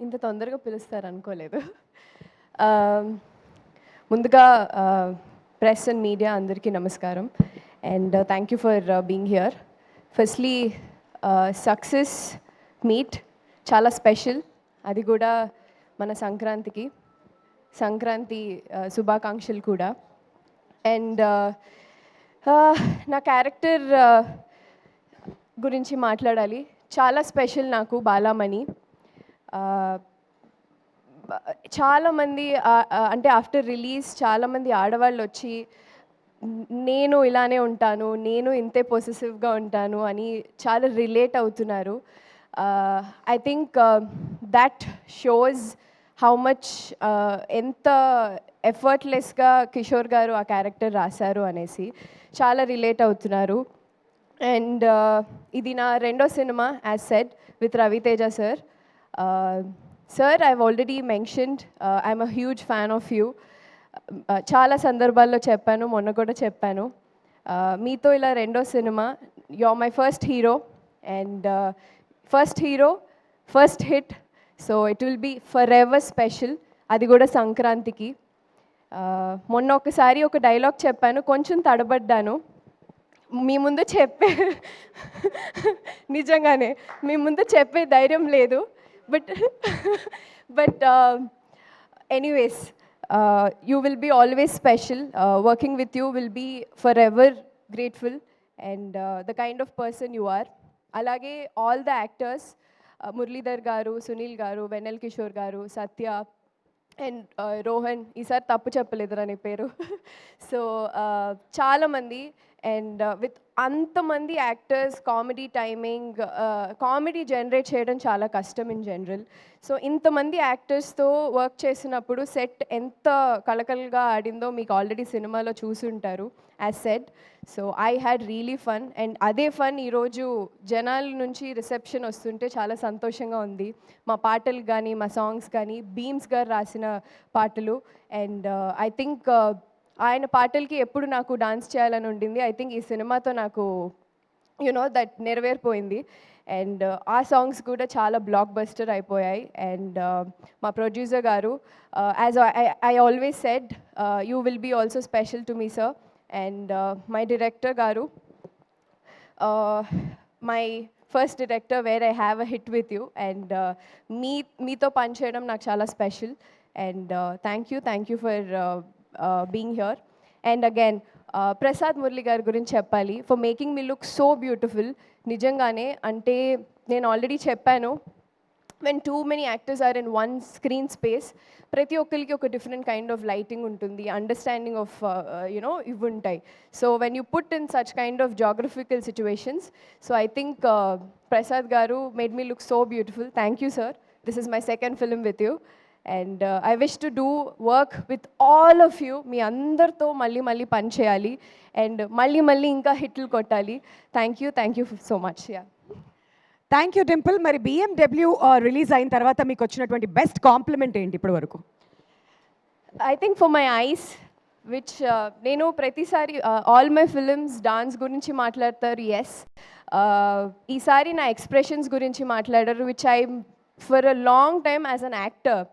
ఇంత తొందరగా పిలుస్తారనుకోలేదు. ముందుగా ప్రెస్ అండ్ మీడియా అందరికీ నమస్కారం. And thank you for being here. Firstly success meet చాలా స్పెషల్, అది కూడా మన సంక్రాంతికి. సంక్రాంతి శుభాకాంక్షలు కూడా. అండ్ నా క్యారెక్టర్ గురించి మాట్లాడాలి. చాలా స్పెషల్ నాకు బాలామణి. చాలామంది అంటే ఆఫ్టర్ రిలీజ్ చాలామంది ఆడవాళ్ళు వచ్చి నేను ఇలానే ఉంటాను, నేను ఇంతే పొసెసివ్గా ఉంటాను అని చాలా రిలేట్ అవుతున్నారు. I think that shows how much ఎంత ఎఫర్ట్లెస్గా కిషోర్ గారు ఆ క్యారెక్టర్ రాశారు అనేసి చాలా రిలేట్ అవుతున్నారు. అండ్ ఇది నా రెండో cinema as said with Ravi Teja sir. Sir, I've already mentioned I'm a huge fan of you. చాలా సందర్భాల్లో చెప్పాను, మొన్న కూడా చెప్పాను. మీతో ఇలా రెండో cinema, you are my first hero and first hero, first hit. So it will be forever special, అది కూడా సంక్రాంతికి. మొన్న ఒకసారి ఒక డైలాగ్ చెప్పాను, కొంచెం తడబడ్డాను. మీ ముందు చెప్పే నిజంగానే మీ ముందు చెప్పే ధైర్యం లేదు. But anyways, you will be always special. Working with you will be forever grateful, and the kind of person you are. Alage all the actors, Muralidhar garu, Sunil garu, Venel Kishore garu, Satya and Rohan, ఈసారి తప్పు చెప్పలేదురా నీ పేరు. So చాలా మంది, and with అంతమంది actors, comedy timing, comedy generate చేయడం చాలా కష్టం ఇన్ జనరల్. సో ఇంతమంది యాక్టర్స్తో వర్క్ చేసినప్పుడు సెట్ ఎంత కళకళగా ఆడిందో మీకు ఆల్రెడీ సినిమాలో చూసుంటారు as said. So I had really fun, and అదే ఫన్ ఈరోజు జనాల నుంచి రిసెప్షన్ వస్తుంటే చాలా సంతోషంగా ఉంది. మా పాటలు కానీ, మా సాంగ్స్ కానీ, బీమ్స్ గారు రాసిన పాటలు. అండ్ ఐ థింక్ ఆయన పాటలకి ఎప్పుడు నాకు డాన్స్ చేయాలని ఉండింది. ఐ థింక్ ఈ సినిమాతో నాకు దట్ నెరవేరిపోయింది. అండ్ ఆ సాంగ్స్ కూడా చాలా బ్లాక్ బస్టర్ అయిపోయాయి. అండ్ మా producer garu, as I always said, you will be also special to me sir. And my director garu, my first director where I have a hit with you. And మీతో పనిచేయడం నాకు చాలా special. And thank you for being here. And again Prasad Murali గారి గురించి చెప్పాలి, for making me look so beautiful. నిజంగానే, అంటే నేను ఆల్రెడీ చెప్పాను, when too many actors are in one screen space, ప్రతి ఒక్కరికి ఒక డిఫరెంట్ కైండ్ ఆఫ్ లైటింగ్ ఉంటుంది, అండర్స్టాండింగ్ ఆఫ్ ఇవి ఉంటాయి. So when you put in such kind of geographical situations, so I think Prasad garu made me look so beautiful. Thank you sir. This is my second film with you. And I wish to do work with all of you. మీ అందరితో మళ్ళీ పని చేయాలి, and మళ్ళీ ఇంకా హిట్లు కొట్టాలి. Thank you so much. Yeah, thank you Dimple. మరి BMW రిలీజ్ అయిన తర్వాత మీకు వచ్చినటువంటి బెస్ట్ కాంప్లిమెంట్ ఏంటి ఇప్పటి వరకు? I think for my eyes, which నేను ప్రతిసారి ఆల్ మై ఫిలిమ్స్ డాన్స్ గురించి మాట్లాడతారు, ఎస్. ఈసారి నా ఎక్స్ప్రెషన్స్ గురించి మాట్లాడారు, which I for a long time as an actor,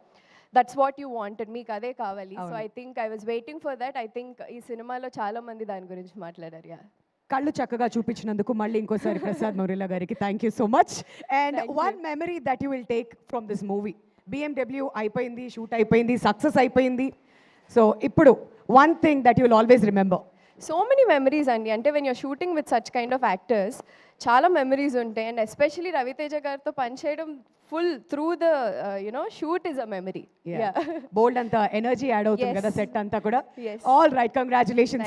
that's what you wanted, మీకు అదే కావాలి. So I think I was waiting for that. I think ఈ సినిమాలో చాలా మంది దాని గురించి మాట్లాడారు. యా, కళ్ళు చక్కగా చూపించినందుకు మళ్ళీ ఇంకోసారి ప్రసాద్ మురళి గారికి thank you so much. And one memory that you will take from this movie. BMW అయిపోయింది, షూట్ అయిపోయింది, సక్సెస్ అయిపోయింది. సో ఇప్పుడు one thing that you will always remember. So many memories అండి. అంటే when you're shooting with such kind of actors చాలా memories ఉంటాయి. And especially Ravi Teja గారితో పనిచేయడం full through the shoot is a memory. బోల్డ్ అంతా ఎనర్జీ యాడ్ అవుతుంది కదా సెట్ అంతా కూడా. Yes. All right, congratulations.